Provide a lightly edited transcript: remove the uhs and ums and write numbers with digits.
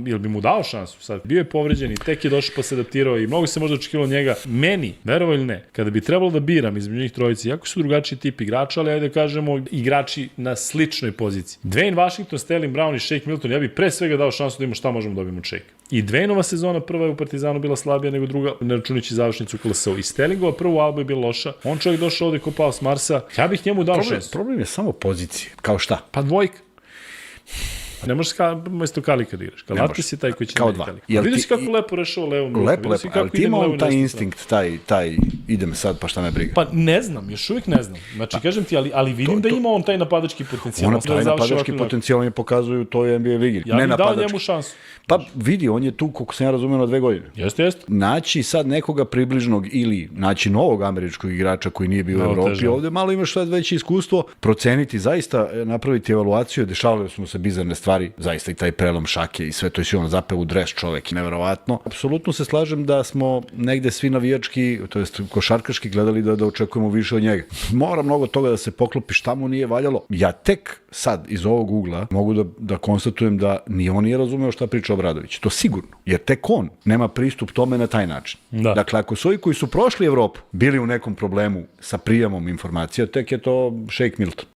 ili bi mu dao šansu sad. Bio je povređen i tek je došao pa se adaptirao i mnogo se možda očekivalo njega. Meni, verovo ili ne, kada bi trebalo da biram između njih trojici, jako su drugačiji tip igrača, ali ajde da kažemo igrači na sličnoj poziciji. Dwayne Washington, Sterling Brown i Shake Milton, ja bih pre svega dao šansu da imamo šta možemo dobiti od Shake. I Dwayneova sezona prva je u Partizanu bila slabija nego druga, ne računajući završnicu KLS-u. I Sterlingova prva u Albu je bila loša. On čovjek došao ovde kopao s Marsa. Ja bih njemu dao šansu. Problem je samo pozicije. Kao šta? Pa dvojka. Ne možeš mesto Kalika da igraš. Kalatis je taj koji će kao da dva. Kalika. Vidiš kako lepo rešao levom. Lepo, ali ti ima on taj instinkt, taj idem sad, pa šta me briga. Pa ne znam, još uvijek ne znam. Znači, kažem ti, ali vidim da ima on taj napadački potencijal. Taj napadački potencijal mi pokazuju, to je NBA ligi. Ja bih dao njemu šansu. Pa vidi, on je tu, koliko sam ja razumio, na 2 godine. Jeste. Naći sad nekoga približnog ili naći novog američkog igrača koji nije bio u Evropi, ovde malo imaš sad veće iskustvo, proceniti zaista, napraviti evaluaciju, dešavale su mu se bizarne stvari, zaista i taj prelom šake i sve to je si on zapeo u dres čovek, neverovatno. Apsolutno se slažem da smo negde svi navijački, to jest košarkaški gledali da očekujemo više od njega. Mora mnogo toga da se poklopi, šta mu nije valjalo. Ja tek sad iz ovog ugla mogu da konstatujem da ni on nije razumeo šta priča Obradović. To sigurno. Jer tek on nema pristup tome na taj način. Da. Dakle, ako su ovi koji su prošli Evropu bili u nekom problemu sa prijemom informacija, tek je to Shake Milton.